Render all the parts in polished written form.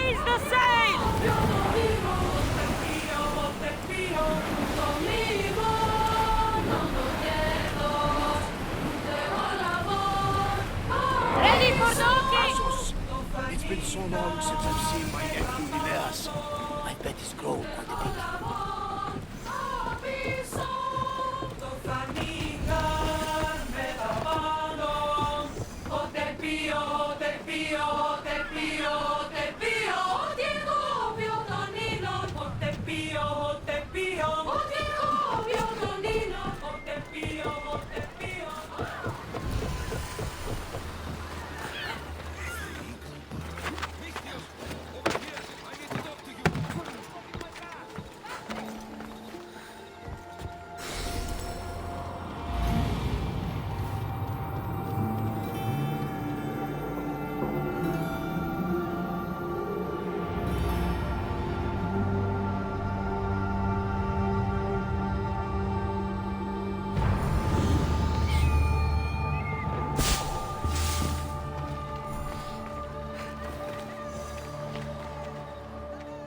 Raise the sail! Ready for docking! It's been so long since I've seen my nephew Nileas. I bet he's grown quite a bit.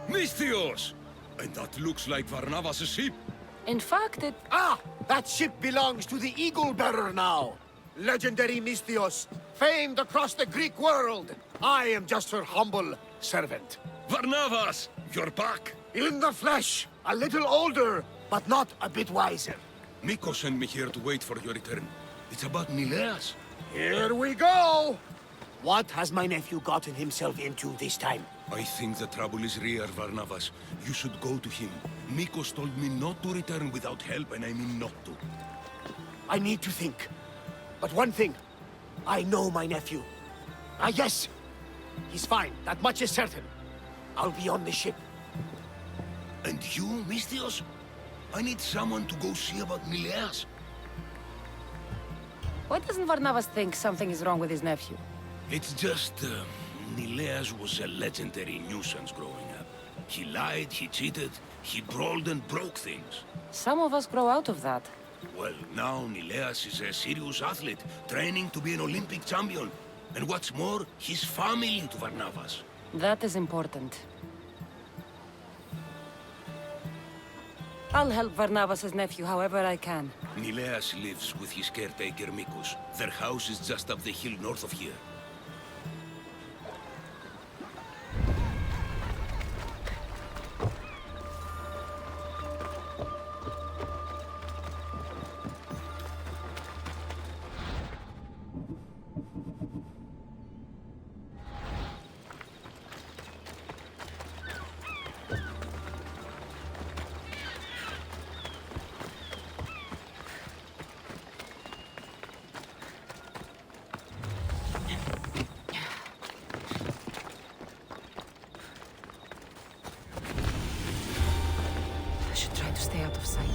Misthios! And that looks like Varnavas' ship. In fact, it... Ah! That ship belongs to the Eagle Bearer now. Legendary Misthios, famed across the Greek world. I am just her humble servant. Varnavas! You're back! In the flesh, a little older, but not a bit wiser. Miko sent me here to wait for your return. It's about Nileas. Here we go! What has my nephew gotten himself into this time? I think the trouble is real, Varnavas. You should go to him. Mikos told me not to return without help, and I mean not to. I need to think. But one thing, I know my nephew. Ah, yes! He's fine, that much is certain. I'll be on the ship. And you, Misthios? I need someone to go see about Nileas. Why doesn't Varnavas think something is wrong with his nephew? It's just, Nileas was a legendary nuisance growing up. He lied, he cheated, he brawled and broke things. Some of us grow out of that. Well, now Nileas is a serious athlete, training to be an Olympic champion. And what's more, he's family to Varnavas. That is important. I'll help Varnavas' nephew however I can. Nileas lives with his caretaker Mikos. Their house is just up the hill north of here. I should try to stay out of sight.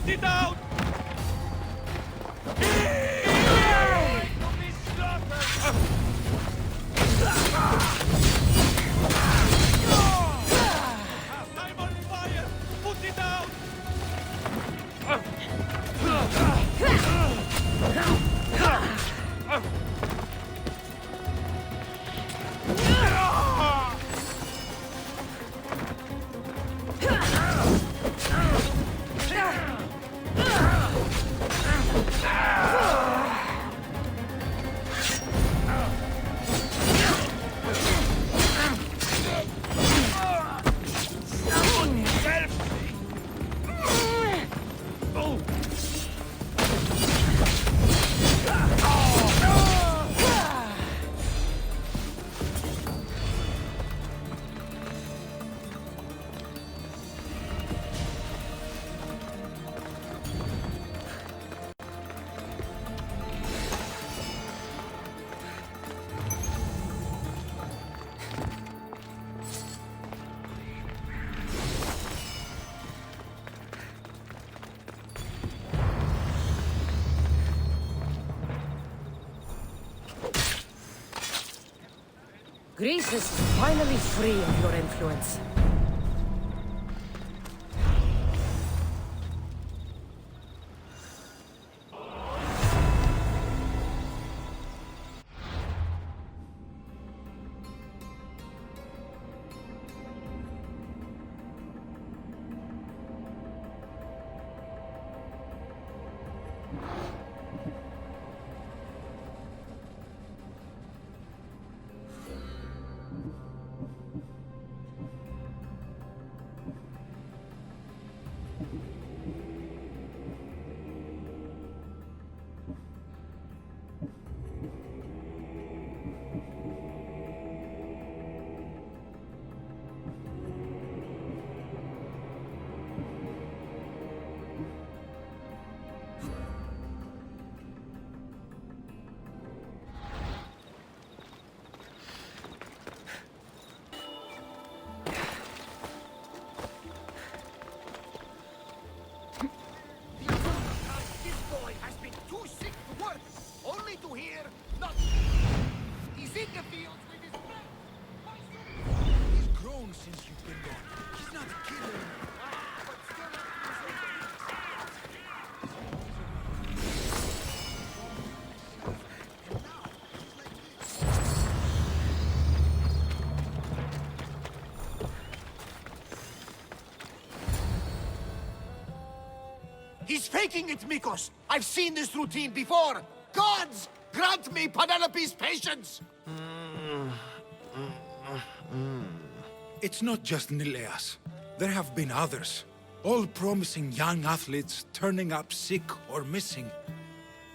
Put it out! I'm on fire! Put it out! Greece is finally free of your influence. This boy has been too sick to work, only to hear nothing. He's in the fields with his friend. He's grown since you've been gone. He's not a kid anymore. But still He's faking it, Mikos! I've seen this routine before! Gods! Grant me Penelope's patience! It's not just Nileas. There have been others. All promising young athletes turning up sick or missing.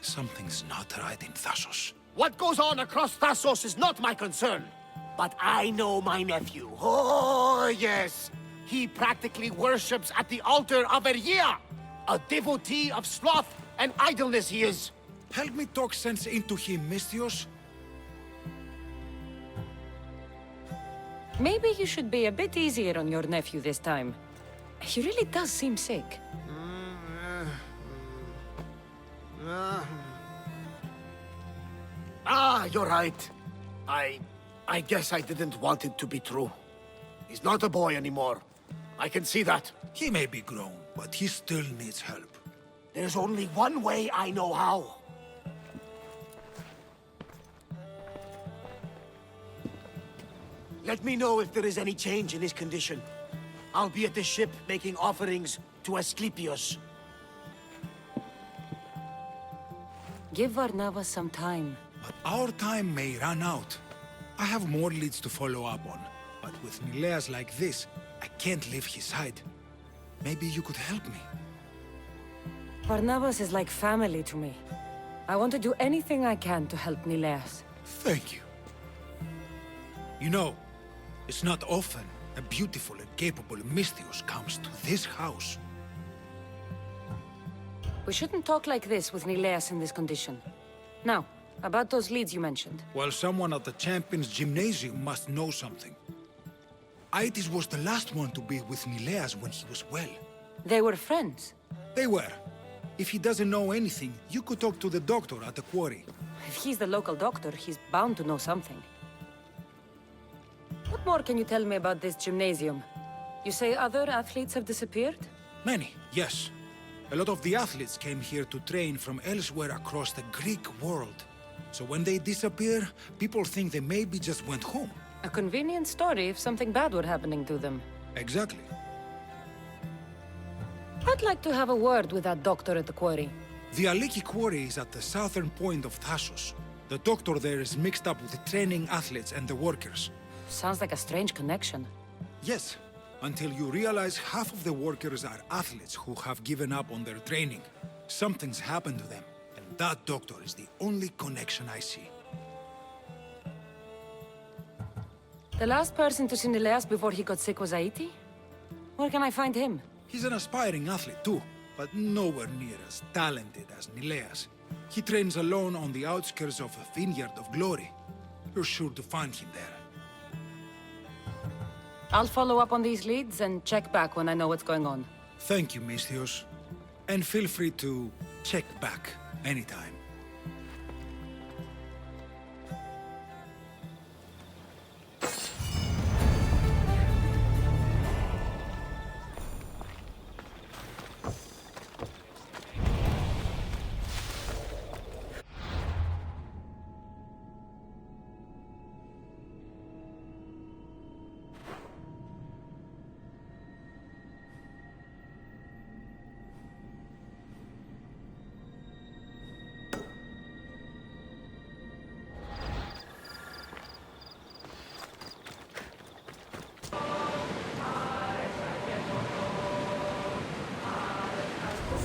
Something's not right in Thassos. What goes on across Thassos is not my concern. But I know my nephew. Oh, yes! He practically worships at the altar of Aegean! A devotee of sloth and idleness he is. Help me talk sense into him, Misthios. Maybe you should be a bit easier on your nephew this time. He really does seem sick. Ah, you're right. I guess I didn't want it to be true. He's not a boy anymore. I can see that. He may be grown, but he still needs help. There's only one way I know how. Let me know if there is any change in his condition. I'll be at the ship making offerings to Asclepius. Give Varnava some time. But our time may run out. I have more leads to follow up on. But with Nileas like this, I can't leave his side. Maybe you could help me. Varnavas is like family to me. I want to do anything I can to help Nileas. Thank you. You know, it's not often a beautiful and capable Misthios comes to this house. We shouldn't talk like this with Nileas in this condition. Now, about those leads you mentioned. Well, someone at the Champions Gymnasium must know something. Aetis was the last one to be with Nileas when he was well. They were friends. They were, If he doesn't know anything, you could talk to the doctor at the quarry. If he's the local doctor, he's bound to know something. What more can you tell me about this gymnasium? You say other athletes have disappeared? Many, yes. A lot of the athletes came here to train from elsewhere across the Greek world. So when they disappear, people think they maybe just went home. A convenient story if something bad were happening to them. Exactly. I'd like to have a word with that doctor at the quarry. The Aliki quarry is at the southern point of Thassos. The doctor there is mixed up with the training athletes and the workers. Sounds like a strange connection. Yes, until you realize half of the workers are athletes who have given up on their training. Something's happened to them, and that doctor is the only connection I see. The last person to see Nileas before he got sick was Aiti? Where can I find him? He's an aspiring athlete too, but nowhere near as talented as Nileas. He trains alone on the outskirts of a vineyard of glory. You're sure to find him there. I'll follow up on these leads and check back when I know what's going on. Thank you, Misthios. And feel free to check back anytime.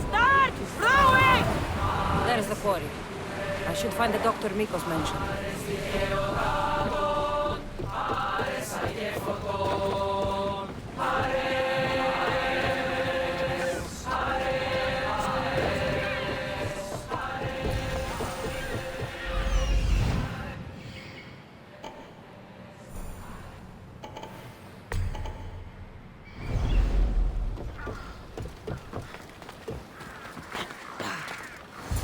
Start throwing! There's the quarry. I should find the Dr. Mikos mentioned.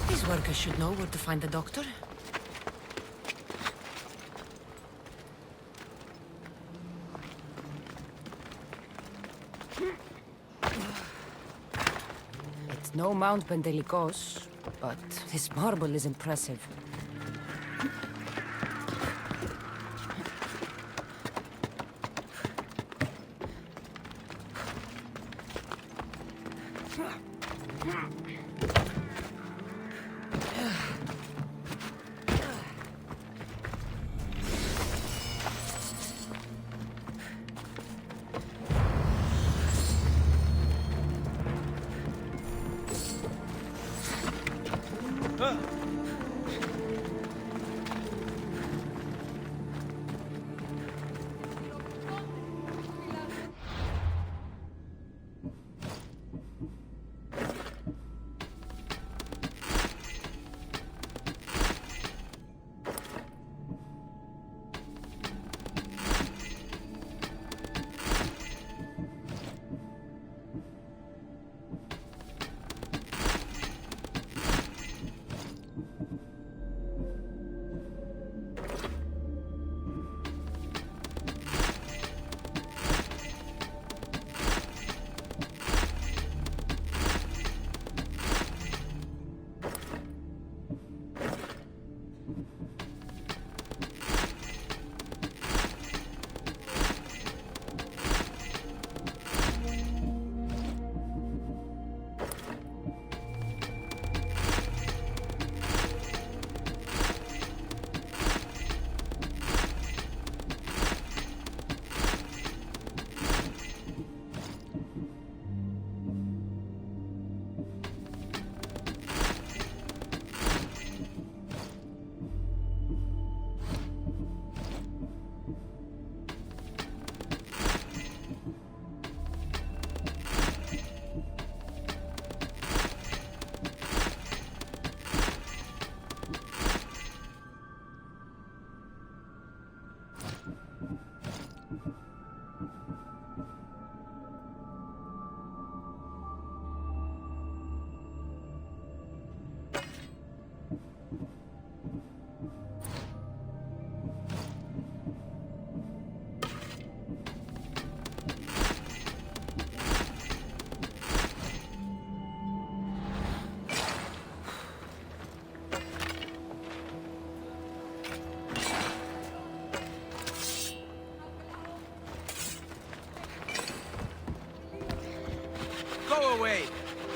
These workers should know where to find the doctor. It's no Mount Pentelikos, but this marble is impressive.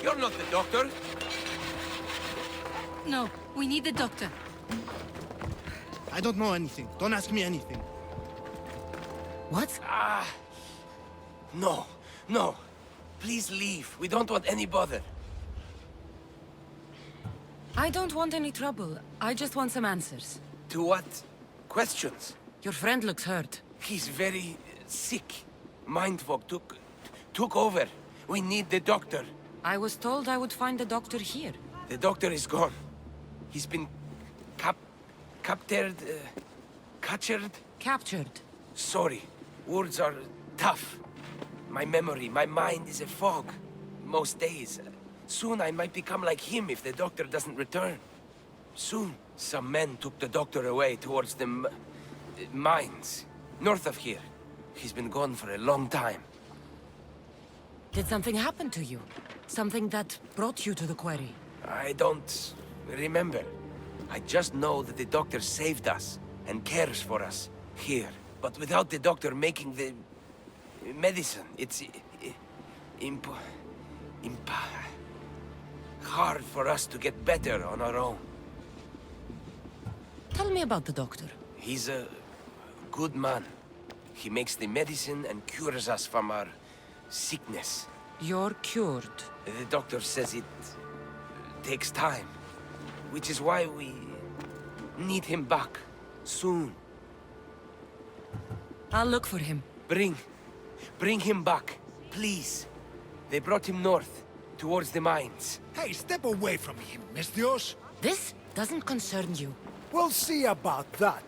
You're not the doctor. No, we need the doctor. I don't know anything. Don't ask me anything. What? No, no. Please leave. We don't want any bother. I don't want any trouble. I just want some answers. To what? Questions? Your friend looks hurt. He's very sick. Mind fog took over. We need the doctor. I was told I would find the doctor here. The doctor is gone. He's been captured. Captured. Sorry. Words are tough. My memory, my mind is a fog. Most days. Soon I might become like him if the doctor doesn't return. Soon. Some men took the doctor away towards the mines. North of here. He's been gone for a long time. Did something happen to you? Something that brought you to the quarry? I don't remember. I just know that the doctor saved us and cares for us here. But without the doctor making the medicine, it's hard for us to get better on our own. Tell me about the doctor. He's a good man. He makes the medicine and cures us from our sickness. You're cured. The doctor says it takes time, which is why we need him back soon. I'll look for him. Bring him back, please. They brought him north, towards the mines. Hey, step away from him, Misthios. This doesn't concern you. We'll see about that.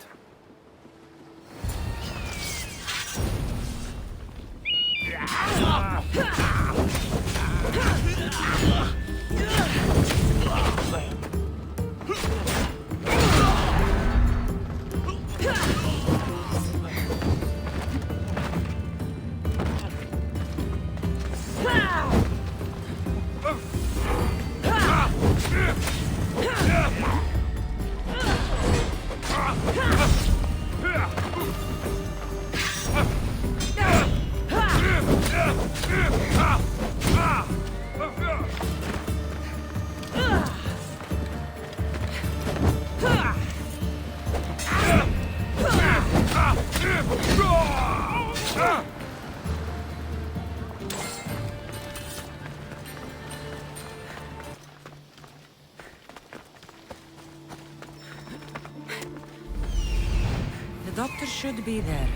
The doctor should be there.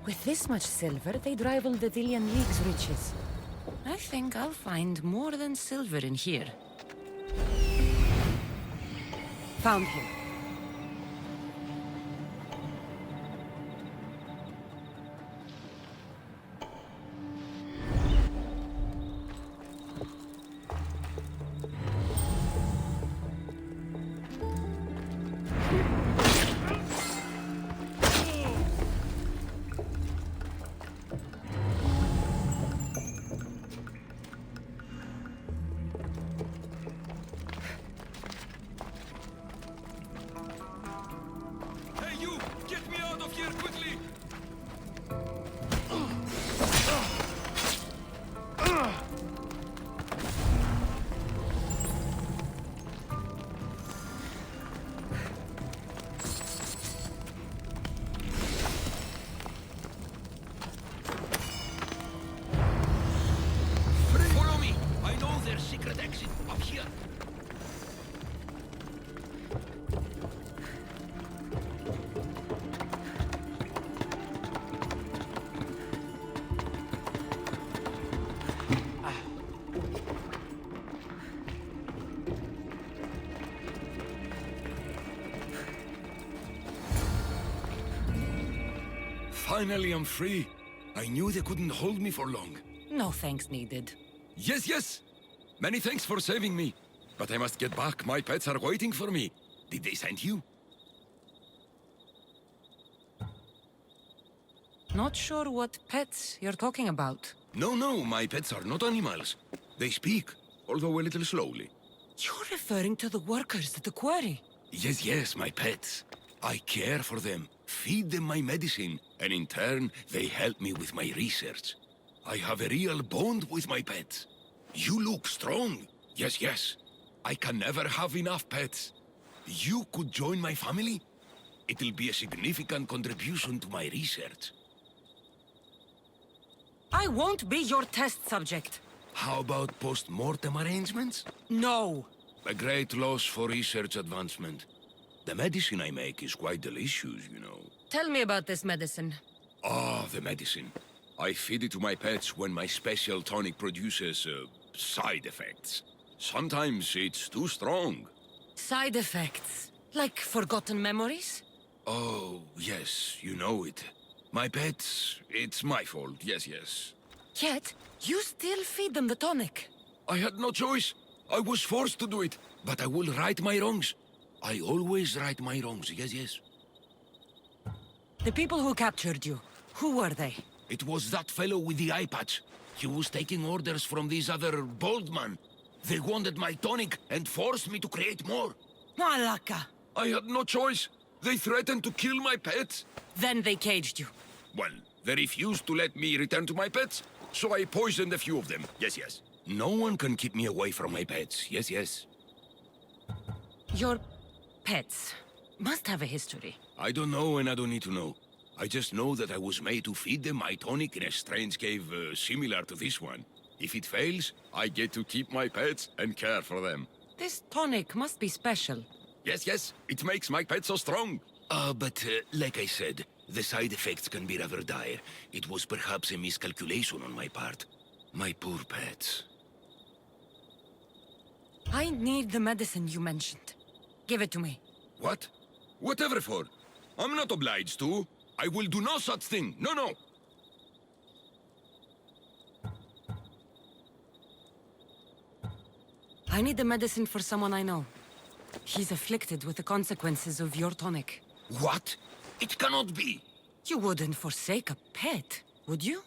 With this much silver, they'd rival the Dillian League's riches. I think I'll find more than silver in here. Found him. their secret exit up here. Finally, I'm free. I knew they couldn't hold me for long. No thanks needed. Yes, yes! Many thanks for saving me. But I must get back. My pets are waiting for me. Did they send you? Not sure what pets you're talking about. No, my pets are not animals. They speak, although a little slowly. You're referring to the workers at the quarry. Yes, my pets. I care for them, feed them my medicine, and in turn, they help me with my research. I have a real bond with my pets. You look strong. Yes. I can never have enough pets. You could join my family? It'll be a significant contribution to my research. I won't be your test subject. How about post-mortem arrangements? No. A great loss for research advancement. The medicine I make is quite delicious, you know. Tell me about this medicine. Ah, the medicine. I feed it to my pets when my special tonic produces, side effects. Sometimes it's too strong. Side effects? Like forgotten memories? Oh, yes, you know it. My pets, it's my fault, yes. Yet, you still feed them the tonic. I had no choice. I was forced to do it, but I will right my wrongs. I always right my wrongs, yes. The people who captured you, who were they? It was that fellow with the eye patch. He was taking orders from this other bald man. They wanted my tonic and forced me to create more. Malaka! I had no choice. They threatened to kill my pets. Then they caged you. Well, they refused to let me return to my pets, so I poisoned a few of them, yes. No one can keep me away from my pets, yes. Your pets must have a history. I don't know and I don't need to know. I just know that I was made to feed them my tonic in a strange cave similar to this one. If it fails, I get to keep my pets and care for them. This tonic must be special. Yes, it makes my pets so strong. But like I said, the side effects can be rather dire. It was perhaps a miscalculation on my part. My poor pets. I need the medicine you mentioned. Give it to me. What? Whatever for. I'm not obliged to. I will do no such thing. No. I need the medicine for someone I know. He's afflicted with the consequences of your tonic. What? It cannot be. You wouldn't forsake a pet, would you?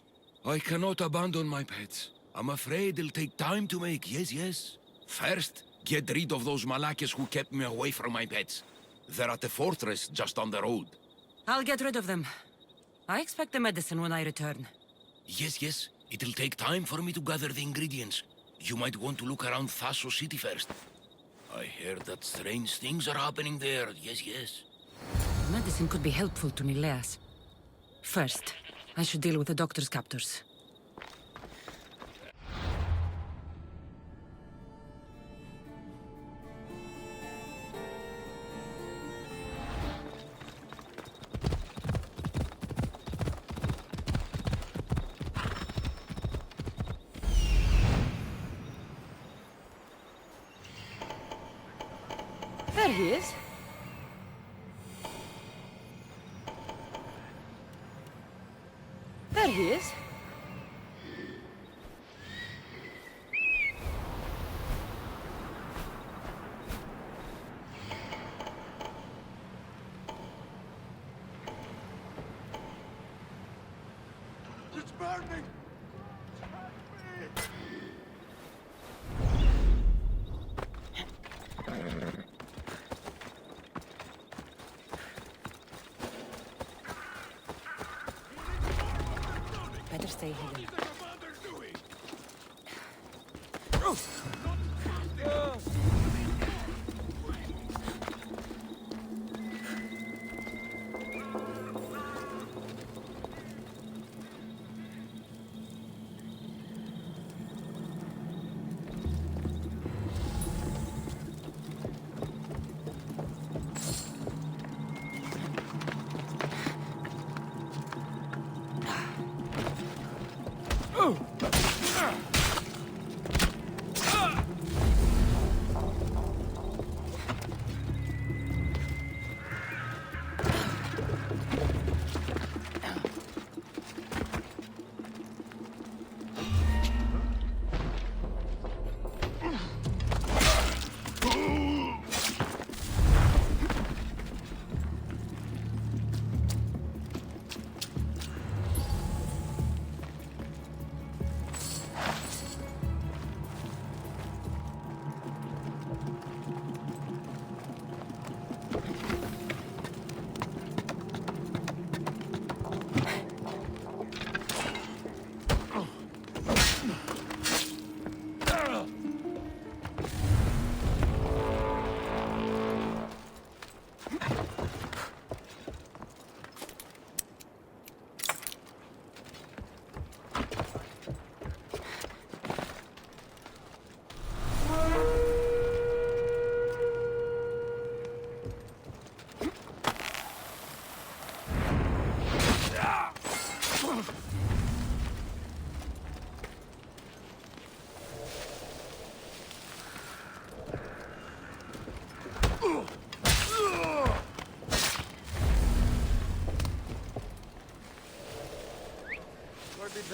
I cannot abandon my pets. I'm afraid it'll take time to make, yes. First, get rid of those Malakas who kept me away from my pets. They're at the fortress just on the road. I'll get rid of them. I expect the medicine when I return. Yes. It'll take time for me to gather the ingredients. You might want to look around Thasos City first. I heard that strange things are happening there, yes. The medicine could be helpful to Nileas. First, I should deal with the doctor's captors. There he is. There he is. It's burning! Better stay hidden.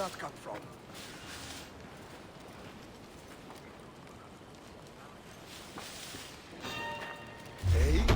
that come from? Hey?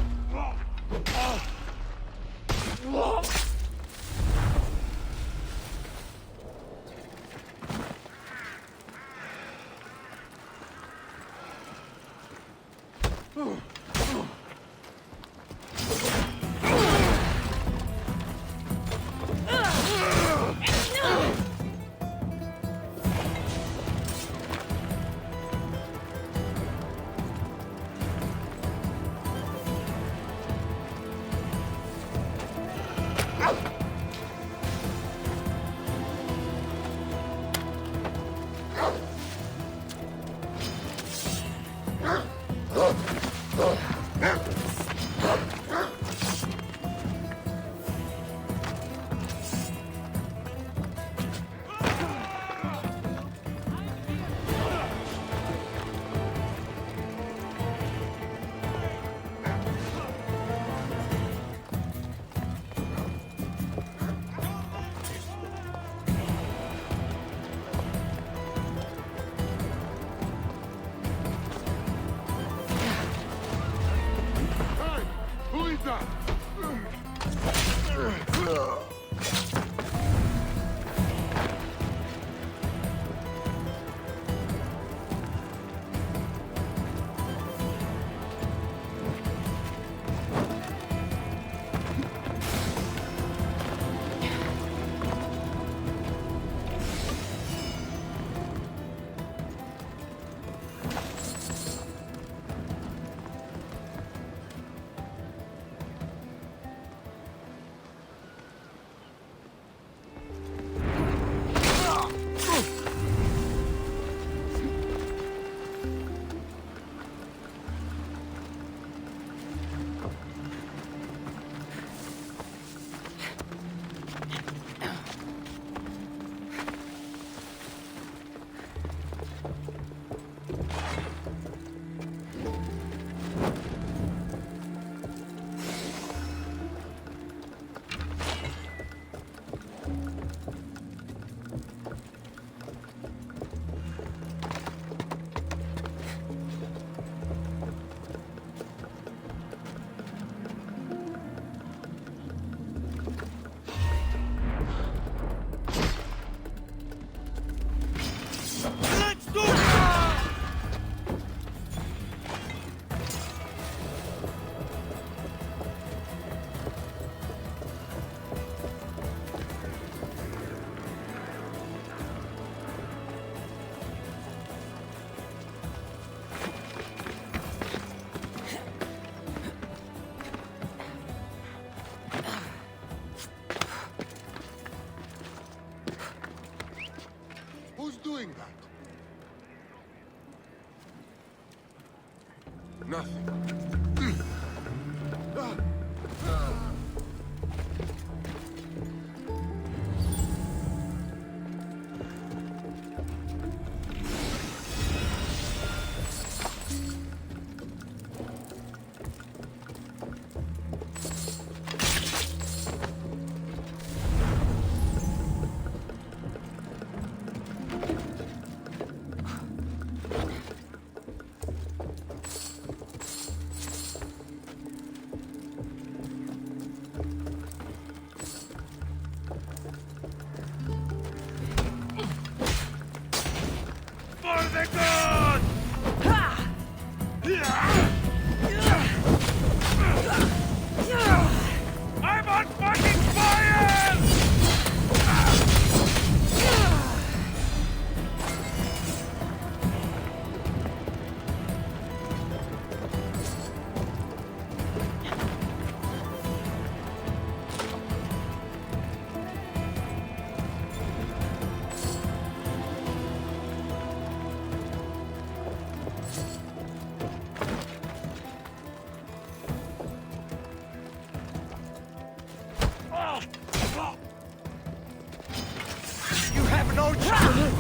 Who's doing that? Nothing. I'm on fucking fire! You have no chance!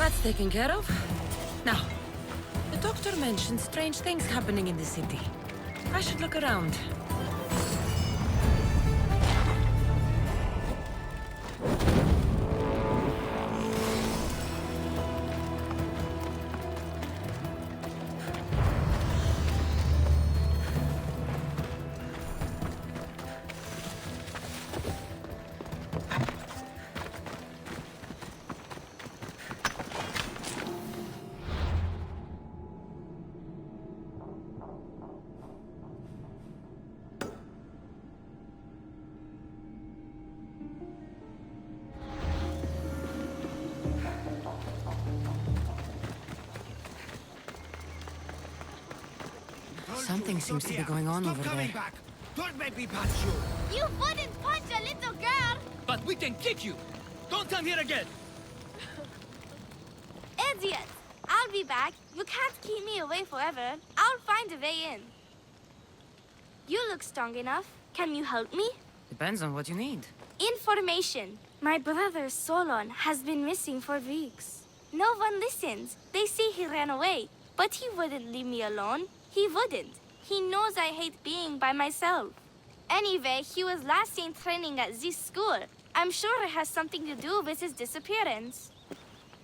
That's taken care of. Now, the doctor mentioned strange things happening in the city. I should look around. Something seems to be going on over there. Back. Don't make me punch you. You wouldn't punch a little girl! But we can kick you! Don't come here again! Idiot! I'll be back. You can't keep me away forever. I'll find a way in. You look strong enough. Can you help me? Depends on what you need. Information. My brother Solon has been missing for weeks. No one listens. They say he ran away. But he wouldn't leave me alone. He wouldn't. He knows I hate being by myself. Anyway, he was last seen training at this school. I'm sure it has something to do with his disappearance.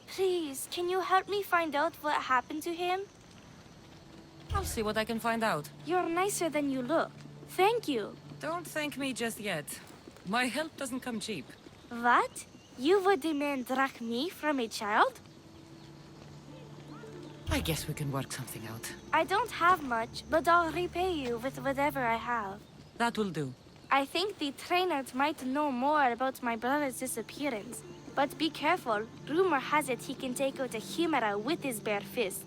Please, can you help me find out what happened to him? I'll see what I can find out. You're nicer than you look. Thank you. Don't thank me just yet. My help doesn't come cheap. What? You would demand drachmae from a child? I guess we can work something out. I don't have much, but I'll repay you with whatever I have. That will do. I think the trainers might know more about my brother's disappearance. But be careful. Rumor has it he can take out a chimera with his bare fists.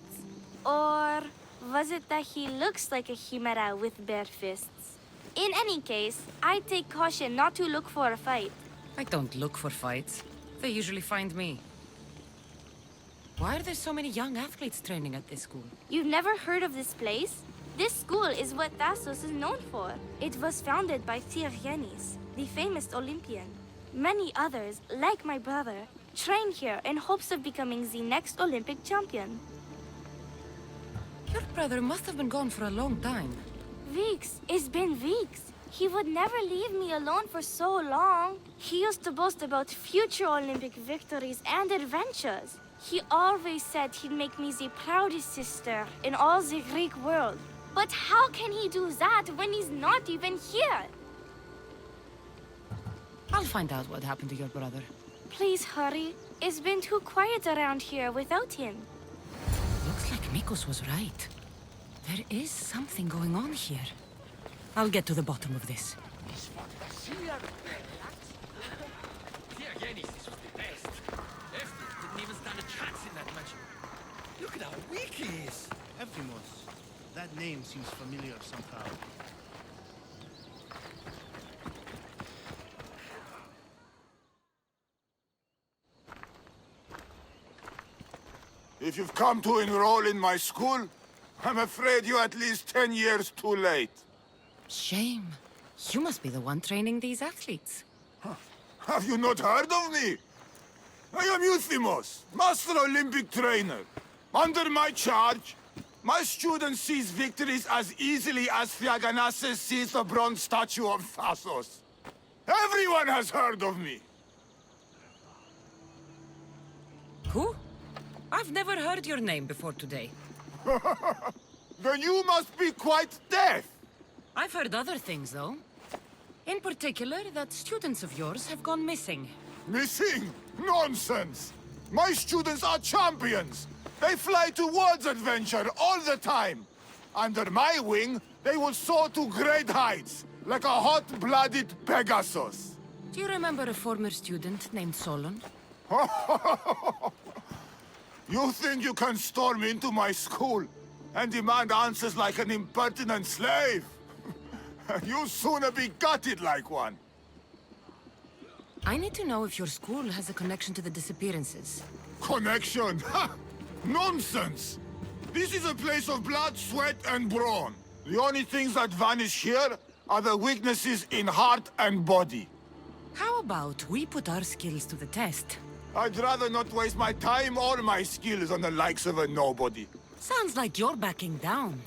Or was it that he looks like a chimera with bare fists? In any case, I take caution not to look for a fight. I don't look for fights. They usually find me. Why are there so many young athletes training at this school? You've never heard of this place? This school is what Thasos is known for. It was founded by Theogenes, the famous Olympian. Many others, like my brother, train here in hopes of becoming the next Olympic champion. Your brother must have been gone for a long time. Weeks. It's been weeks. He would never leave me alone for so long. He used to boast about future Olympic victories and adventures. He always said he'd make me the proudest sister in all the Greek world. But how can he do that when he's not even here? I'll find out what happened to your brother. Please hurry. It's been too quiet around here without him. Looks like Mikos was right. There is something going on here. I'll get to the bottom of this. Theogenes was the best. Efti didn't even stand a chance in that match. Look at how weak he is. Ephimos. That name seems familiar somehow. If you've come to enroll in my school, I'm afraid you're at least 10 years too late. Shame. You must be the one training these athletes. Have you not heard of me? I am Euthymos, Master Olympic Trainer. Under my charge, my students seize victories as easily as Theogenes sees the bronze statue of Thasos. Everyone has heard of me. Who? I've never heard your name before today. Then you must be quite deaf. I've heard other things, though. In particular, that students of yours have gone missing. Missing? Nonsense! My students are champions! They fly towards adventure all the time! Under my wing, they will soar to great heights, like a hot-blooded Pegasus. Do you remember a former student named Solon? You think you can storm into my school and demand answers like an impertinent slave? You'll sooner be gutted like one. I need to know if your school has a connection to the disappearances. Connection? Ha! Nonsense! This is a place of blood, sweat, and brawn. The only things that vanish here are the weaknesses in heart and body. How about we put our skills to the test? I'd rather not waste my time or my skills on the likes of a nobody. Sounds like you're backing down.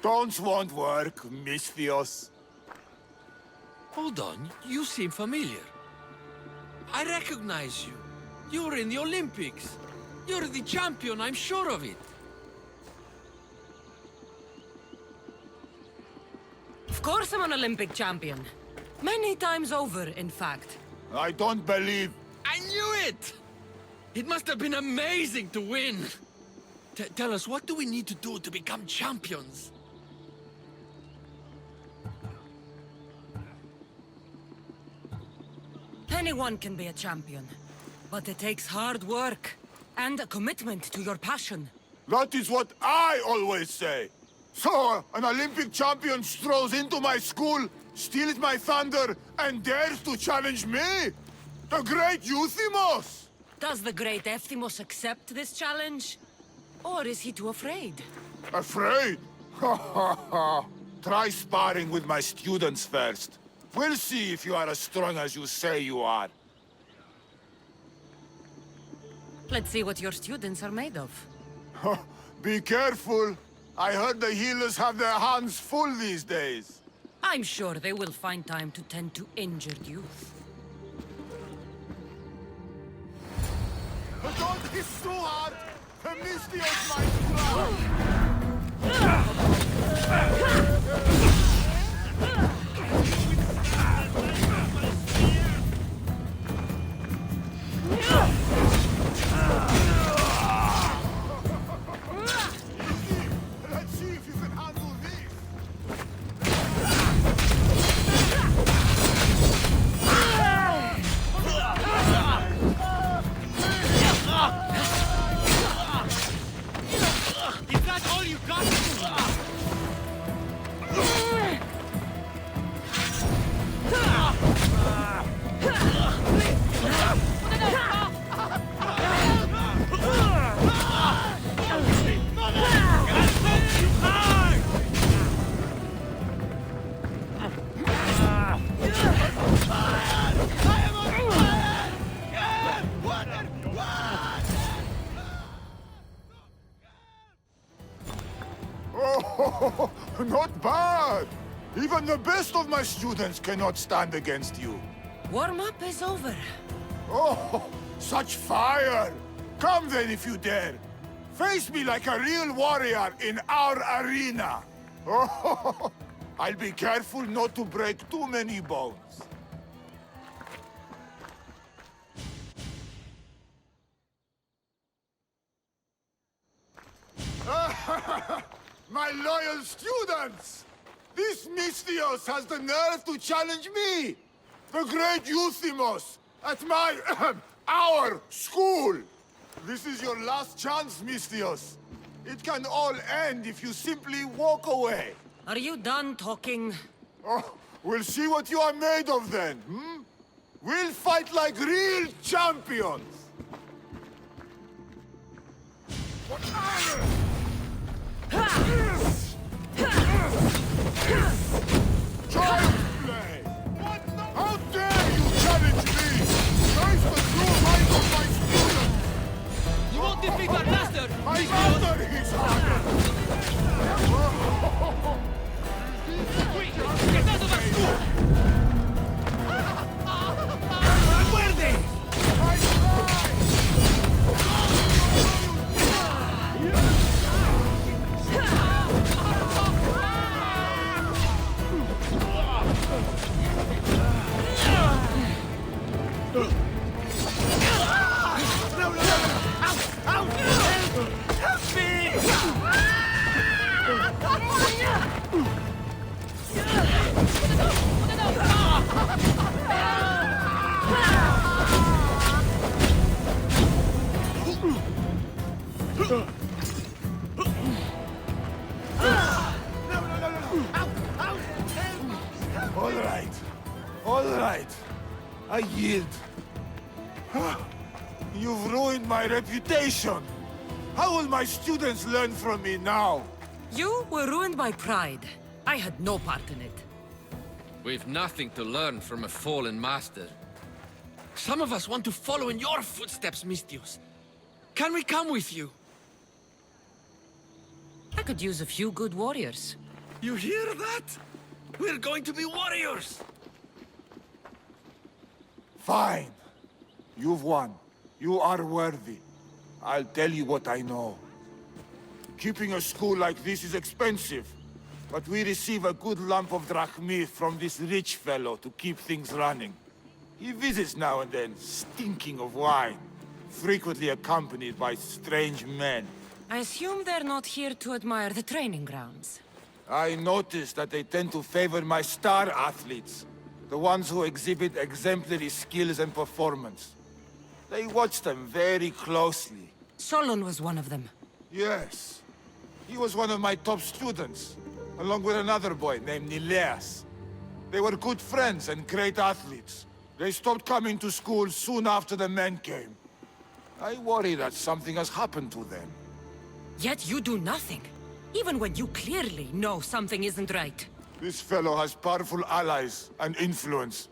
Don't want work, Misthios. Hold on, you seem familiar. I recognize you. You're in the Olympics. You're the champion, I'm sure of it. Of course I'm an Olympic champion. Many times over, in fact. I don't believe... I knew it! It must have been amazing to win. Tell us, what do we need to do to become champions? Anyone can be a champion. But it takes hard work. And a commitment to your passion. That is what I always say. So, an Olympic champion strolls into my school, steals my thunder, and dares to challenge me? The great Euthymos! Does the great Euthymos accept this challenge? Or is he too afraid? Afraid? Ha ha ha! Try sparring with my students first. We'll see if you are as strong as you say you are. Let's see what your students are made of. Be careful. I heard the healers have their hands full these days. I'm sure they will find time to tend to injured youth. Don't hiss too hard! The Misthios might cry! Let's see if you can handle this! Is that all you got? Oh, not bad! Even the best of my students cannot stand against you. Warm-up is over. Oh, such fire! Come then if you dare. Face me like a real warrior in our arena. Oh, I'll be careful not to break too many bones. My loyal students! This Misthios has the nerve to challenge me! The great Euthymos! At my... our school! This is your last chance, Misthios. It can all end if you simply walk away. Are you done talking? Oh, we'll see what you are made of then, hmm? We'll fight like real champions! Child's play! How dare you challenge me? Face the true might of my students! You won't defeat our master! My master is hard! Quick! Get out of our school! ¡Muerde! I try! All right. I yield. You've ruined my reputation. How will my students learn from me now? You were ruined by pride. I had no part in it. We've nothing to learn from a fallen master. Some of us want to follow in your footsteps, Mistios. Can we come with you? I could use a few good warriors. You hear that? We're going to be warriors! Fine. You've won. You are worthy. I'll tell you what I know. Keeping a school like this is expensive, but we receive a good lump of drachmi from this rich fellow to keep things running. He visits now and then, stinking of wine, frequently accompanied by strange men. I assume they're not here to admire the training grounds. I noticed that they tend to favor my star athletes, the ones who exhibit exemplary skills and performance. They watch them very closely. Solon was one of them. Yes. He was one of my top students, along with another boy named Nileas. They were good friends and great athletes. They stopped coming to school soon after the men came. I worry that something has happened to them. Yet you do nothing, even when you clearly know something isn't right. This fellow has powerful allies and influence.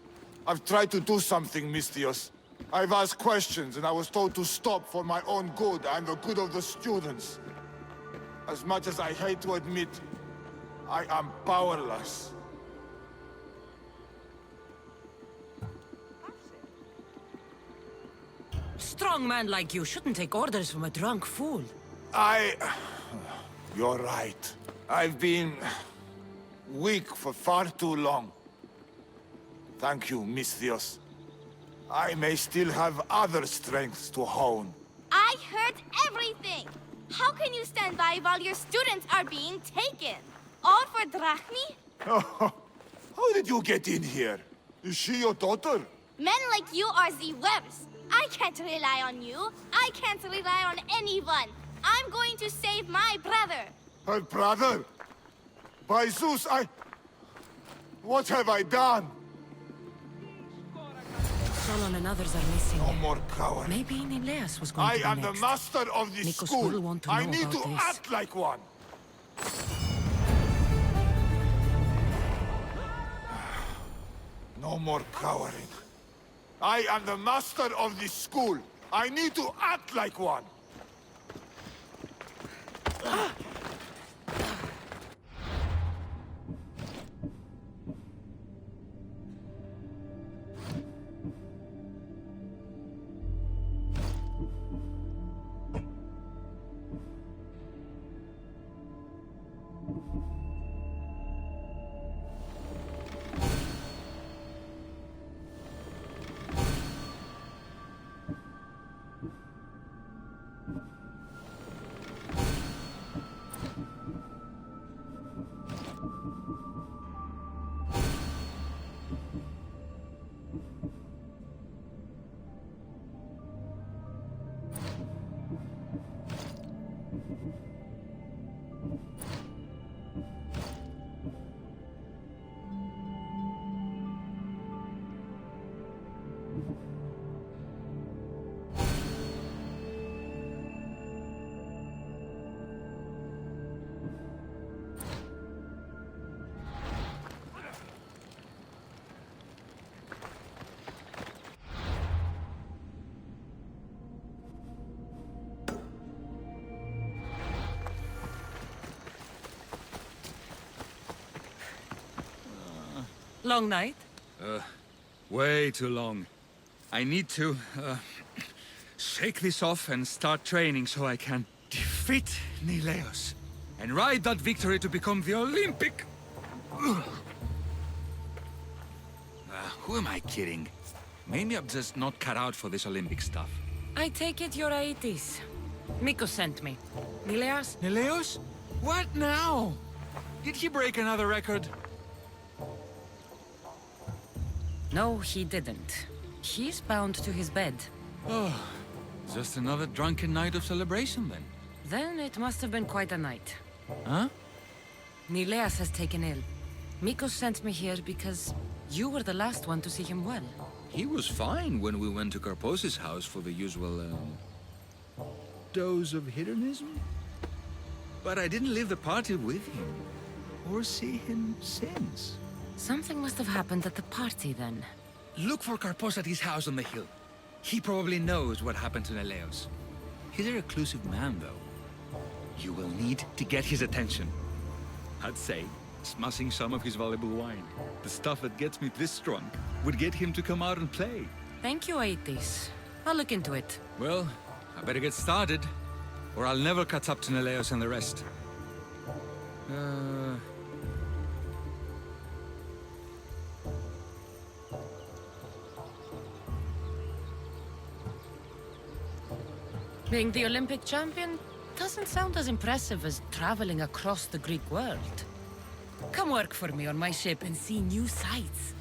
I've tried to do something, Mistios. I've asked questions and I was told to stop for my own good and the good of the students. As much as I hate to admit, I am powerless. A strong man like you shouldn't take orders from a drunk fool. You're right. I've been weak for far too long. Thank you, Mistios. I may still have other strengths to hone. I heard everything! How can you stand by while your students are being taken? All for drachmi? How did you get in here? Is she your daughter? Men like you are the worst. I can't rely on you. I can't rely on anyone. I'm going to save my brother. Her brother? By Zeus, what have I done? Solon and others are missing. No more cowards. Maybe Nileas was going I to be am next. the master of this Nikos school. will want to I know need to about this. act like one. No more cowering. I am the master of this school. I need to act like one. Long night? Way too long. I need to, shake this off and start training so I can defeat Nileos and ride that victory to become the Olympic... who am I kidding? Maybe I'm just not cut out for this Olympic stuff. I take it you're Aetes. Mikos sent me. Nileas? Nileos? What now? Did he break another record? No, he didn't. He's bound to his bed. Oh, just another drunken night of celebration then. Then it must have been quite a night. Huh? Nileas has taken ill. Mikos sent me here because you were the last one to see him well. He was fine when we went to Karpos' house for the usual, dose of hedonism. But I didn't leave the party with him, or see him since. Something must have happened at the party then. Look for Karpos at his house on the hill. He probably knows what happened to Neleos. He's a reclusive man, though. You will need to get his attention. I'd say, smashing some of his valuable wine. The stuff that gets me this drunk would get him to come out and play. Thank you, Aethys. I'll look into it. Well, I better get started, or I'll never catch up to Neleos and the rest. Being the Olympic champion doesn't sound as impressive as traveling across the Greek world. Come work for me on my ship and see new sights.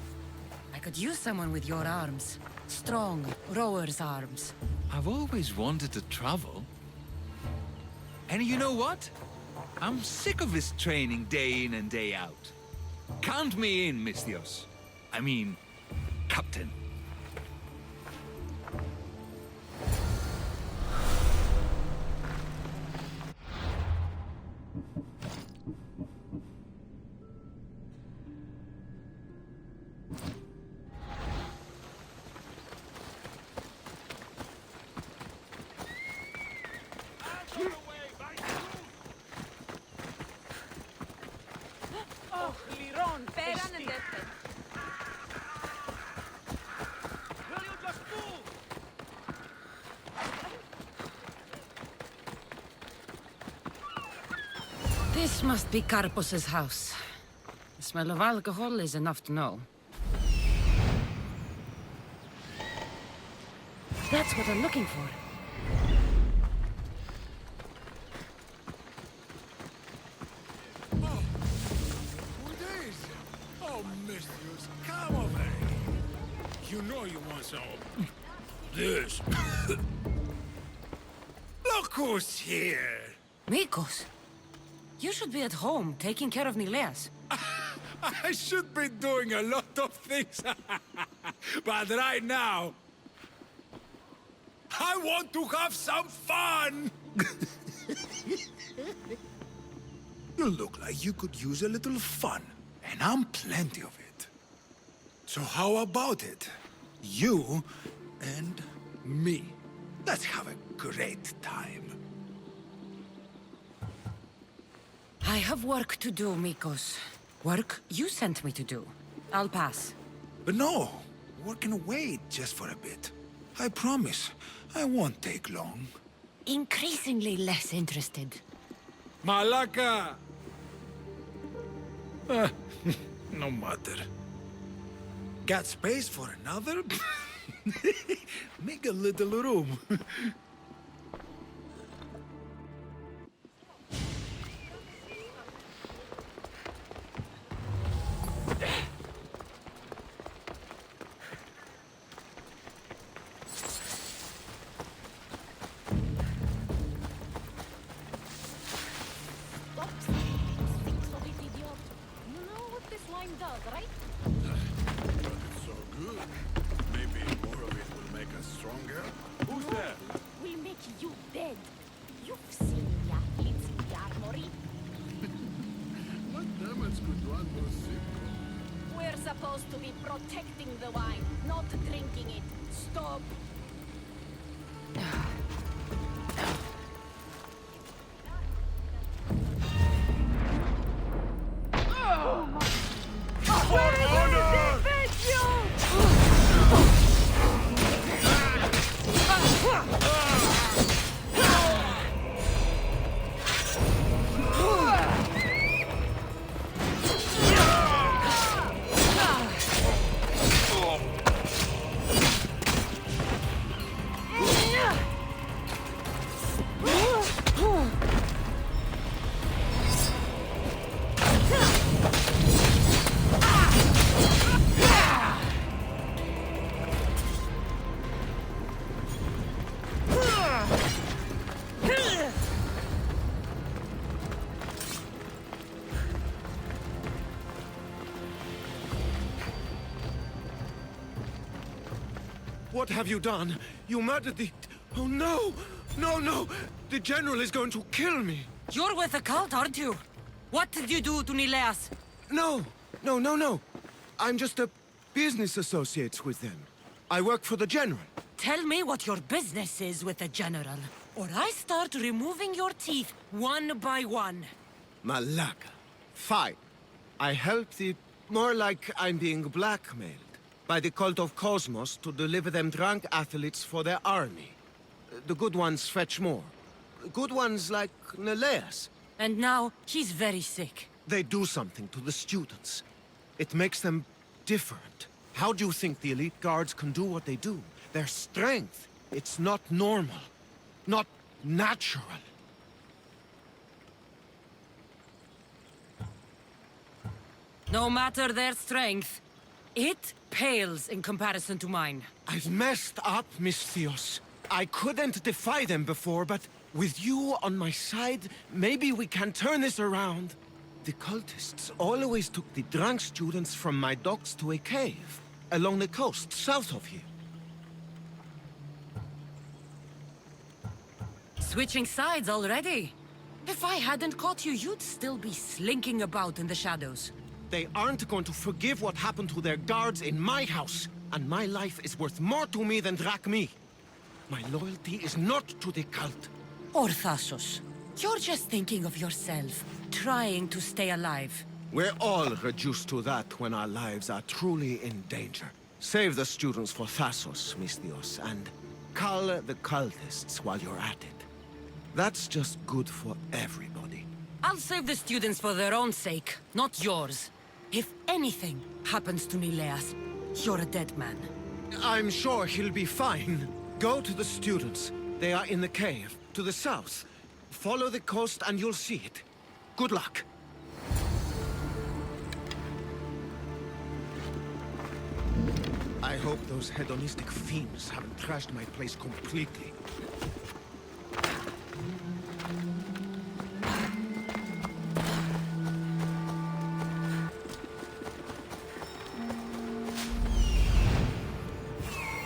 I could use someone with your arms. Strong, rower's arms. I've always wanted to travel. And you know what? I'm sick of this training day in and day out. Count me in, Misthios. I mean, Captain. This must be Karpos's house. The smell of alcohol is enough to know. That's what I'm looking for. Oh, Misthios, come over here. You know you want some. This. Look who's here. Nikos, you should be at home taking care of Nileas. I should be doing a lot of things. But right now, I want to have some fun! You look like you could use a little fun, and I'm plenty of it. So how about it? You and me. Let's have a great time. I have work to do, Mikos. Work you sent me to do. I'll pass. But no, we can wait just for a bit. I promise, I won't take long. Increasingly less interested. Malaka! No matter. Got space for another? Make a little room. We're supposed to be protecting the wine, not drinking it. Stop! What have you done? You murdered the... Oh, no! No, no! The General is going to kill me! You're with the cult, aren't you? What did you do to Nileas? No! No, no, no! I'm just a business associates with them. I work for the General. Tell me what your business is with the General, or I start removing your teeth one by one. Malaka. Fine. I help the... more like I'm being blackmailed by the cult of Cosmos to deliver them drunk athletes for their army. The good ones fetch more. Good ones like Neleas. And now, he's very sick. They do something to the students. It makes them different. How do you think the elite guards can do what they do? Their strength. It's not normal. Not natural. No matter their strength, it pales in comparison to mine. I've messed up, Misthios. I couldn't defy them before, but with you on my side, maybe we can turn this around. The cultists always took the drunk students from my docks to a cave, along the coast, south of here. Switching sides already? If I hadn't caught you, you'd still be slinking about in the shadows. They aren't going to forgive what happened to their guards in my house, and my life is worth more to me than Drachmi. My loyalty is not to the cult. Or Thassos. You're just thinking of yourself, trying to stay alive. We're all reduced to that when our lives are truly in danger. Save the students for Thassos, Misthios, and cull the cultists while you're at it. That's just good for everybody. I'll save the students for their own sake, not yours. If anything happens to Nileas, you're a dead man. I'm sure he'll be fine. Go to the students. They are in the cave, to the south. Follow the coast and you'll see it. Good luck. I hope those hedonistic fiends haven't trashed my place completely.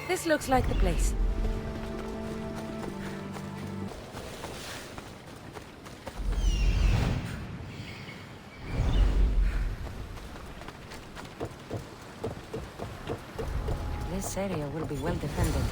This looks like the place. This area will be well defended.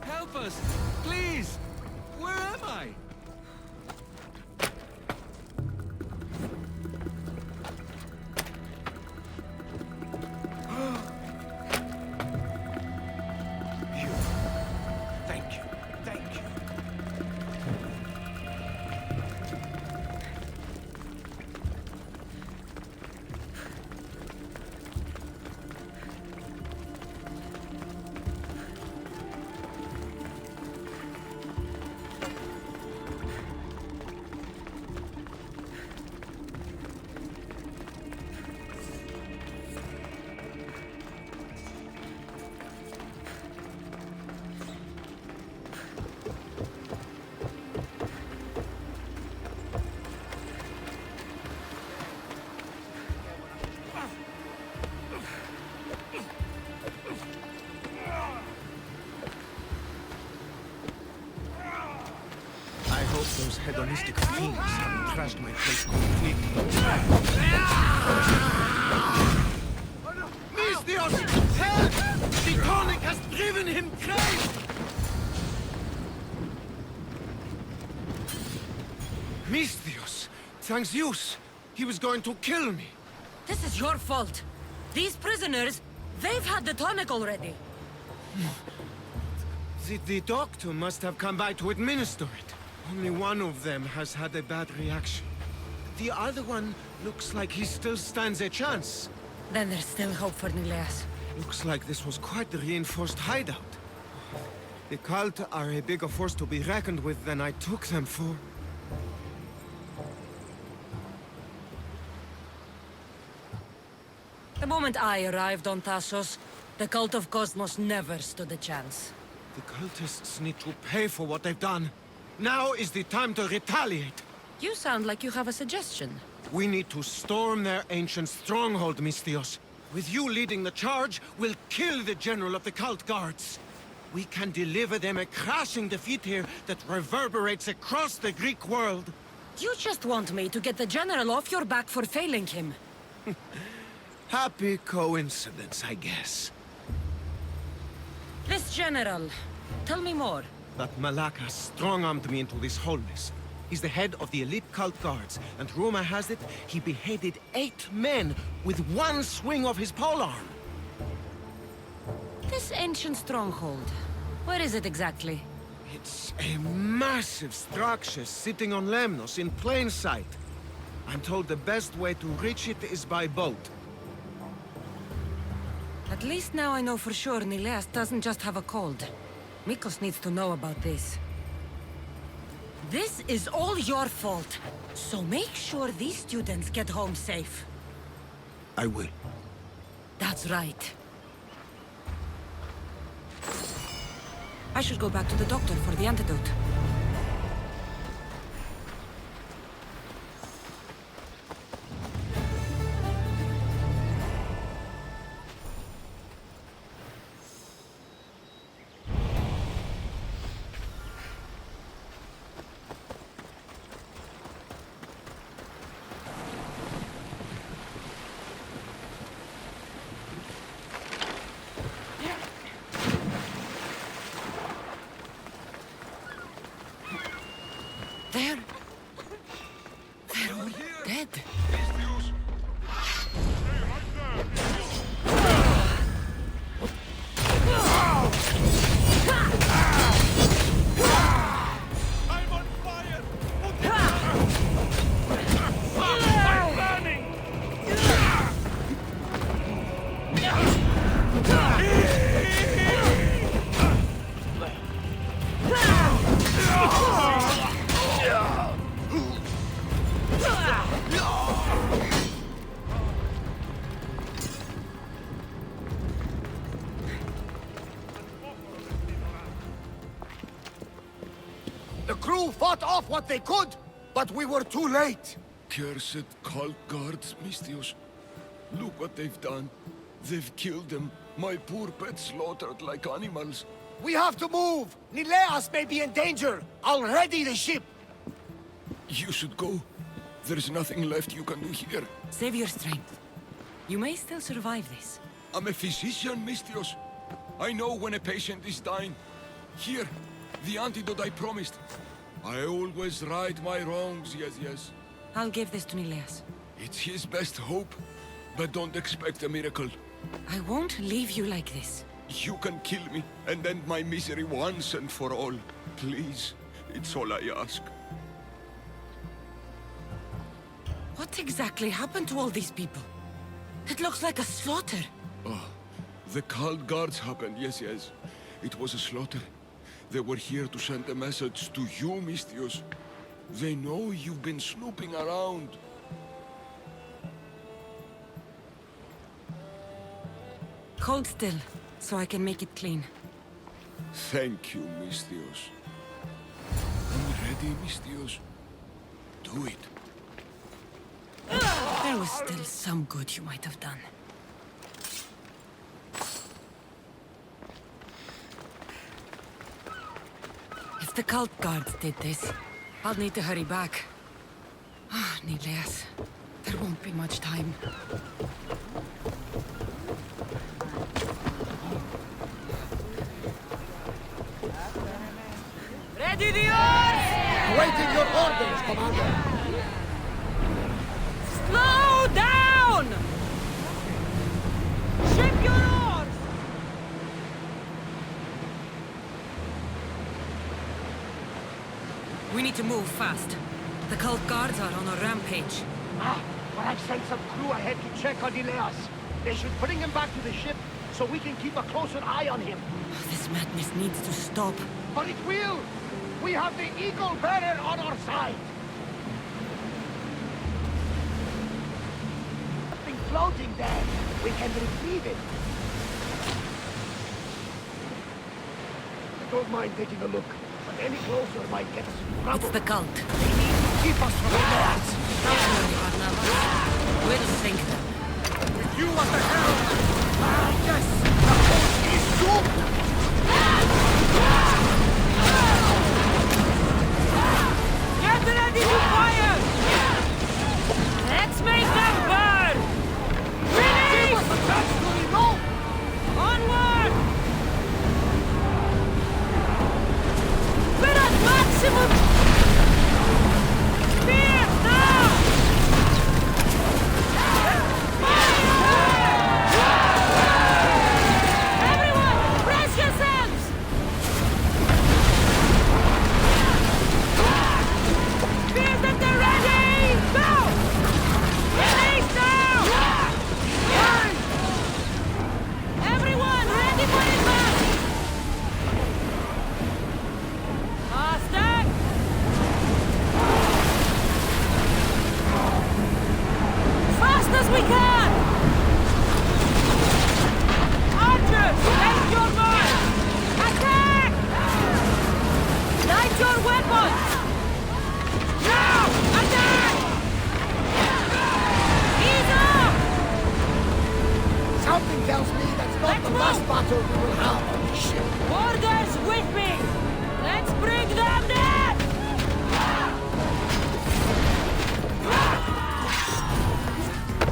Help us! Please! Where am I? Thank you. Thank you. I hope those hedonistic fiends haven't trashed my place completely. Misthios! Help! The tonic has driven him crazy! Misthios! Thank Zeus! He was going to kill me! This is your fault. These prisoners, they've had the tonic already. The doctor must have come by to administer it. Only one of them has had a bad reaction. the other one looks like he still stands a chance. Then there's still hope for Nileas. Looks like this was quite the reinforced hideout. The cult are a bigger force to be reckoned with than I took them for. The moment I arrived on Thassos, the cult of Cosmos never stood a chance. The cultists need to pay for what they've done. Now is the time to retaliate. You sound like you have a suggestion. We need to storm their ancient stronghold, Misthios. With you leading the charge, we'll kill the general of the cult guards. We can deliver them a crashing defeat here that reverberates across the Greek world. You just want me to get the general off your back for failing him. Happy coincidence, I guess. This general, tell me more. That Malaka strong-armed me into this whole mess. He's the head of the elite cult guards, and rumor has it, he beheaded 8 men with one swing of his polearm. This ancient stronghold, where is it exactly? It's a massive structure sitting on Lemnos in plain sight. I'm told the best way to reach it is by boat. At least now I know for sure Nileas doesn't just have a cold. Mikos needs to know about this. This is all your fault. So make sure these students get home safe. I will. That's right. I should go back to the doctor for the antidote. They're all dead. I'm on fire! The crew fought off what they could, but we were too late. Cursed cult guards, Misthios. Look what they've done. They've killed them. My poor pets slaughtered like animals. We have to move! Nileas may be in danger! I'll ready the ship! You should go. There's nothing left you can do here. Save your strength. You may still survive this. I'm a physician, Misthios. I know when a patient is dying. Here, the antidote I promised. I always right my wrongs, yes. I'll give this to Nileas. It's his best hope, but don't expect a miracle. I won't leave you like this. You can kill me and end my misery once and for all. Please, it's all I ask. What exactly happened to all these people? It looks like a slaughter. Oh, the cult guards happened, yes. It was a slaughter. They were here to send a message to you, Misthios. They know you've been snooping around. Hold still, so I can make it clean. Thank you, Misthios. I'm ready, Misthios. Do it. There was still some good you might have done. If the cult guards did this, I'll need to hurry back. Nileas, there won't be much time. Ready the oars! Awaiting your orders, Commander! Slow down! Ship your oars! We need to move fast. The cult guards are on a rampage. Ah, but I've sent some crew ahead to check on Elias. They should bring him back to the ship so we can keep a closer eye on him. This madness needs to stop. But it will! We have the Eagle Bearer on our side! Something floating there. We can retrieve it. I don't mind taking a look, but any closer might get us in trouble. It's the cult. They need to keep us from Elias! We'll sink them. You what the hell? Ah, yes! The boat is doomed! Get ready to fire! Let's make them burn! Give us a chance to reload! Onward! We're at maximum! Spear now! Everyone, brace yourselves! Spears that they're ready! Go! Release now! Everyone, ready for impact! Stand! Fast as we can! Archers, take your mark! Attack! Light your weapons! Now! Attack! Ease up! Something tells me that's not Let's the move. last battle we will have on this ship. Orders with me! Let's bring them down!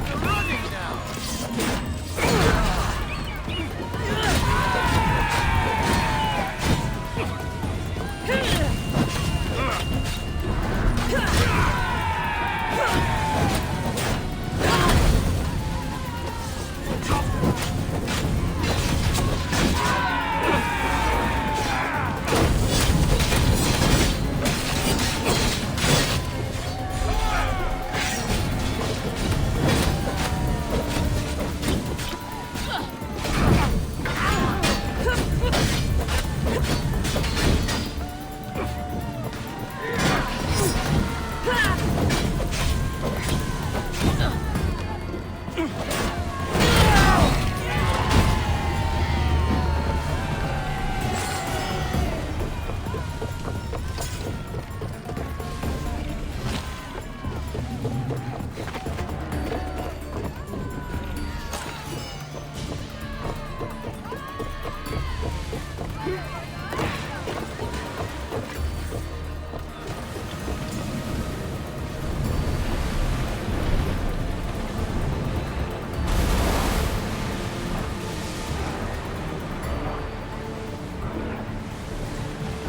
They're running now!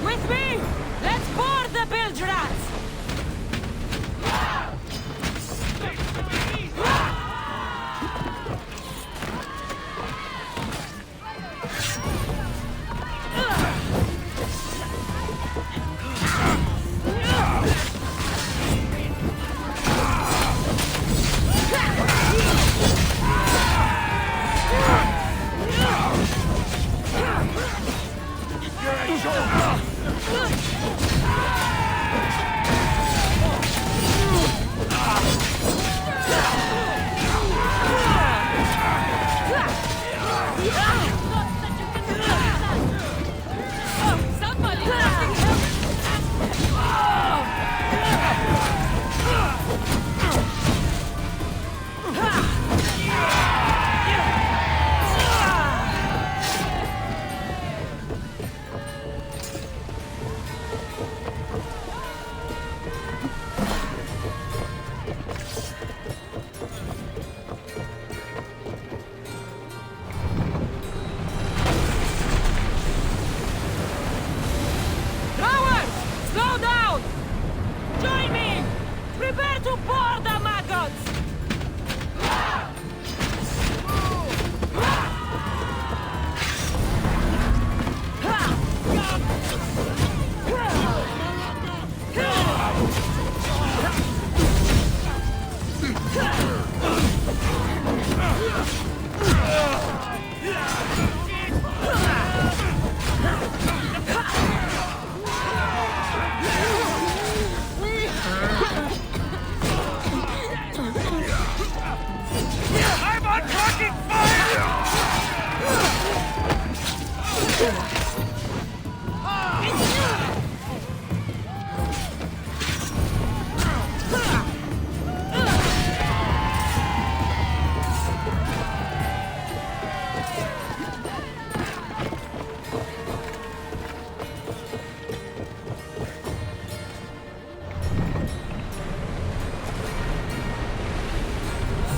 With me! Let's board the bilge rats!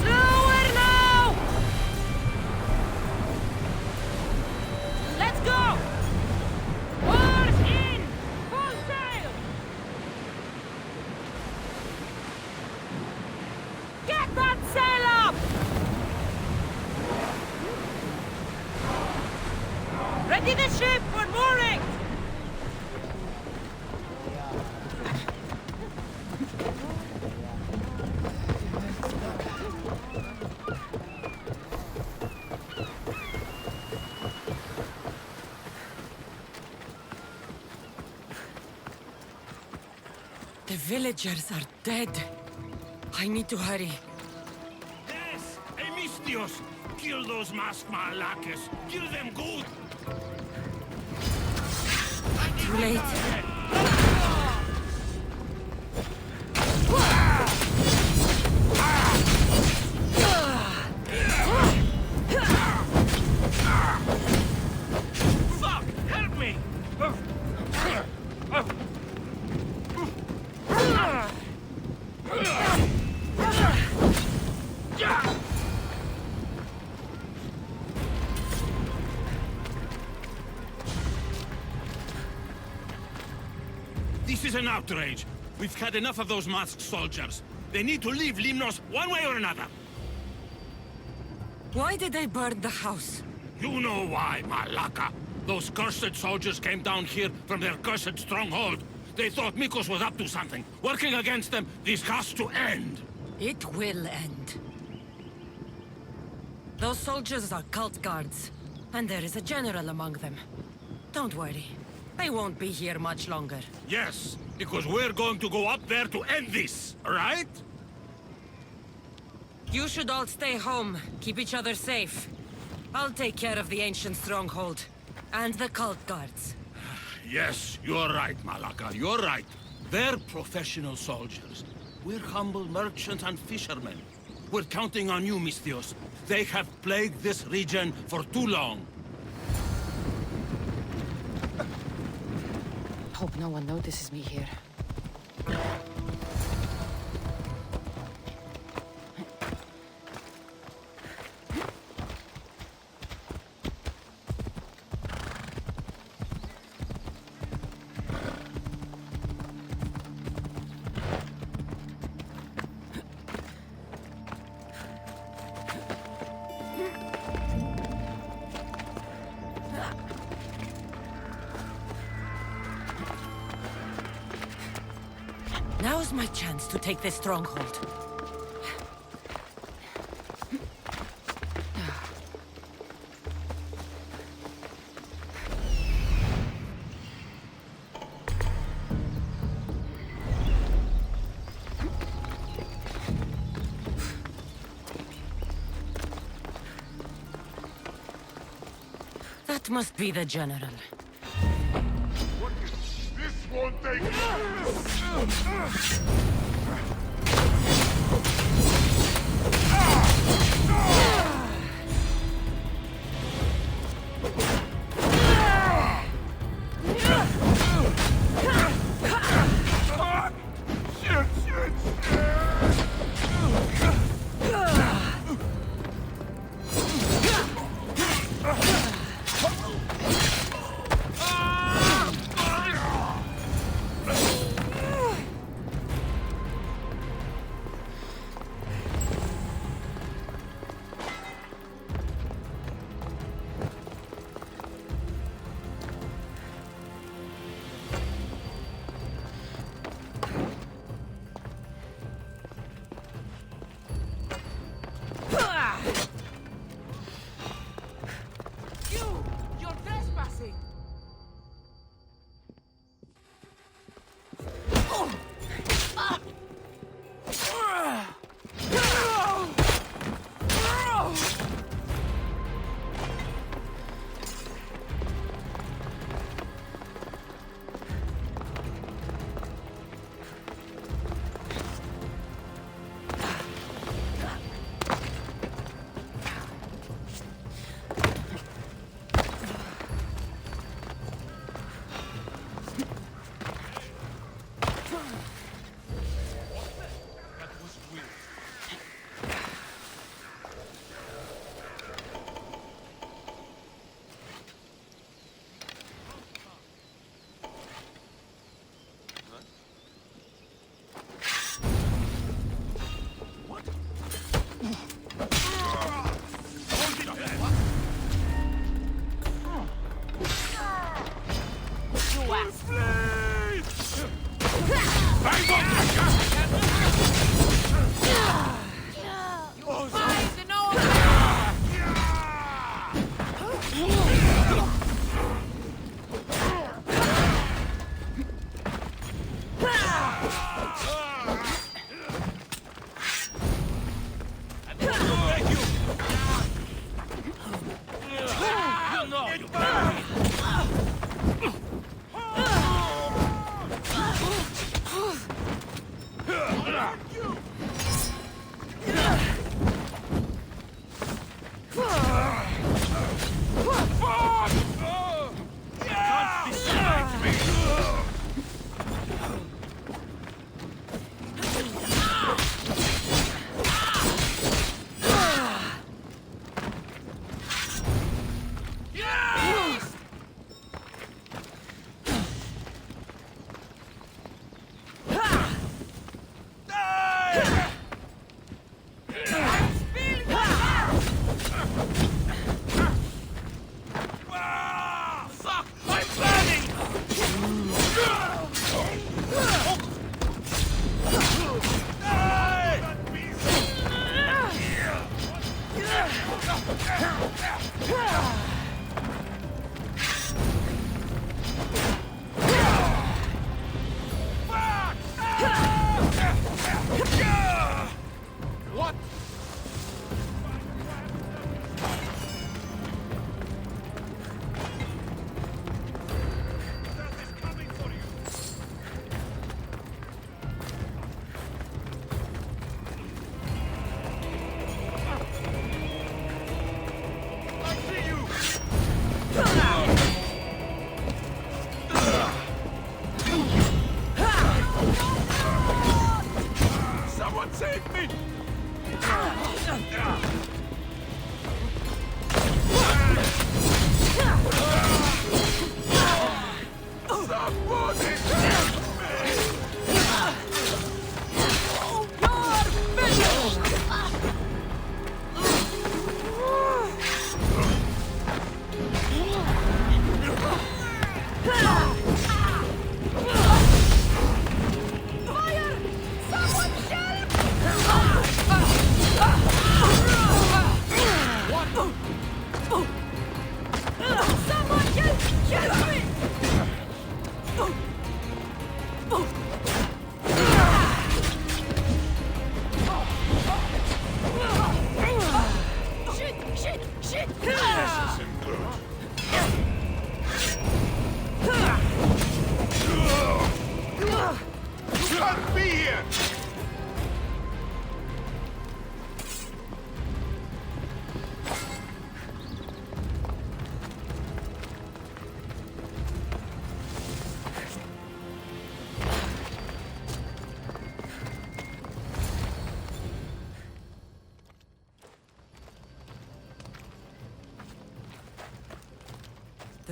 Slower now! Let's go! Oars in! Full sail! Get that sail up! Ready the ship for mooring! The villagers are dead. I need to hurry. Yes! Emistios! Kill those masked malakas! Kill them good! Too late. Fuck! Help me! This is an outrage. We've had enough of those masked soldiers. They need to leave Limnos one way or another. Why did they burn the house? You know why, Malaka. Those cursed soldiers came down here from their cursed stronghold. They thought Mikos was up to something. Working against them, this has to end. It will end. Those soldiers are cult guards, and there is a general among them. Don't worry. They won't be here much longer. Yes, because we're going to go up there to end this, right? You should all stay home. Keep each other safe. I'll take care of the ancient stronghold. And the cult guards. Yes, you're right, Malaka, you're right. They're professional soldiers. We're humble merchants and fishermen. We're counting on you, Misthios. They have plagued this region for too long. Hope no one notices me here. Now's my chance to take this stronghold. That must be the general. This won't take You're trespassing!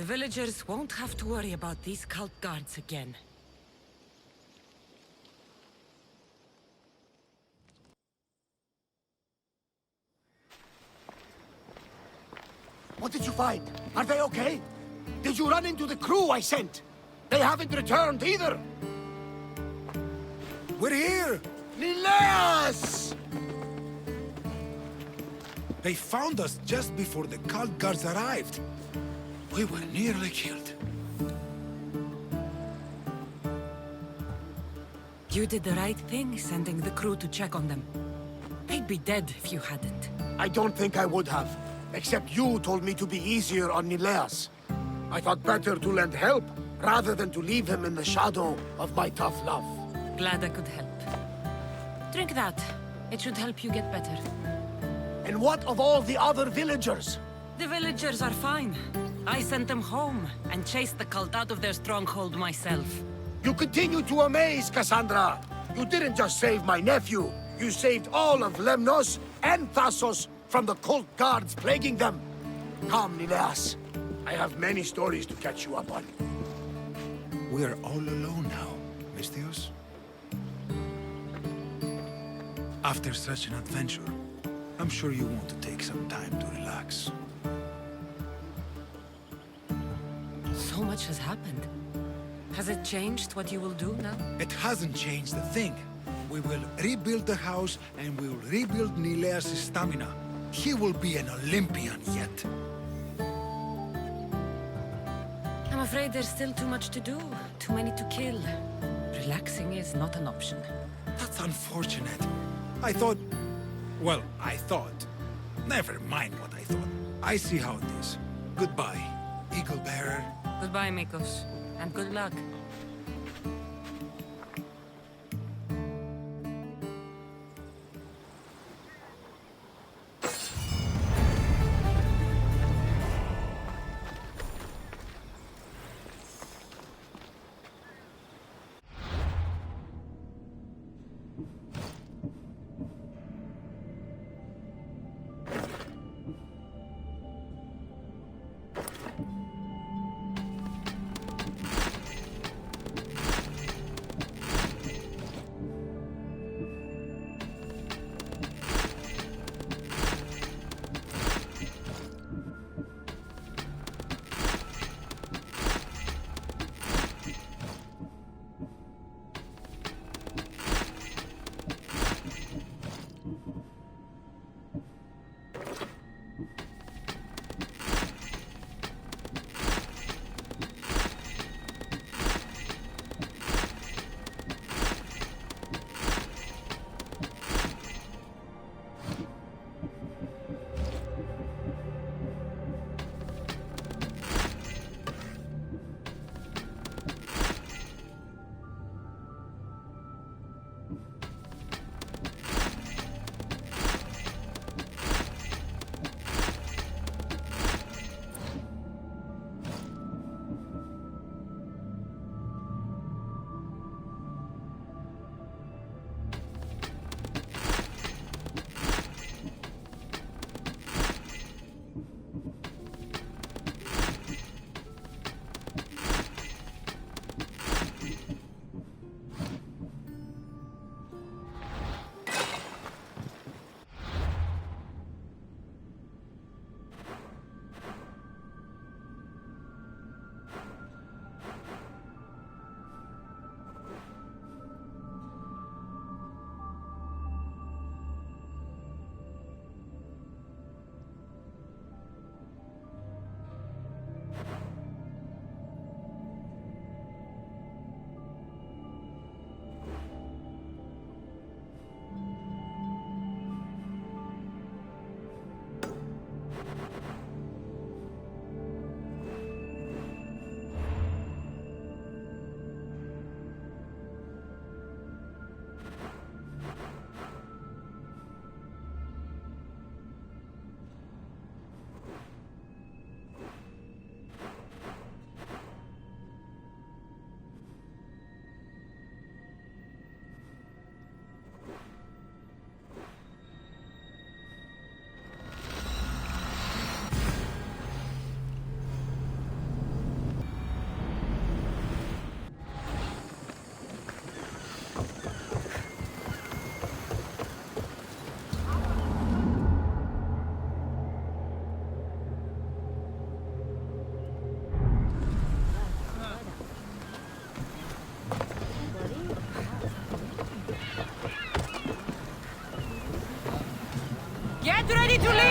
The villagers won't have to worry about these cult guards again. What did you find? Are they okay? Did you run into the crew I sent? They haven't returned either! We're here! Nileas! They found us just before the cult guards arrived. We were nearly killed. You did the right thing, sending the crew to check on them. They'd be dead if you hadn't. I don't think I would have. Except you told me to be easier on Nileas. I thought better to lend help, rather than to leave him in the shadow of my tough love. Glad I could help. Drink that. It should help you get better. And what of all the other villagers? The villagers are fine. I sent them home, and chased the cult out of their stronghold myself. You continue to amaze, Cassandra! You didn't just save my nephew, you saved all of Lemnos and Thassos from the cult guards plaguing them. Come, Nileas. I have many stories to catch you up on. We are all alone now, Misthios. After such an adventure, I'm sure you want to take some time to relax. So much has happened. Has it changed what you will do now? It hasn't changed a thing. We will rebuild the house and we will rebuild Nileas' stamina. He will be an Olympian yet. I'm afraid there's still too much to do, too many to kill. Relaxing is not an option. That's unfortunate. I thought... Well, I thought. Never mind what I thought. I see how it is. Goodbye, Eagle Bearer. Goodbye, Mikos, and good luck. Get ready to leave!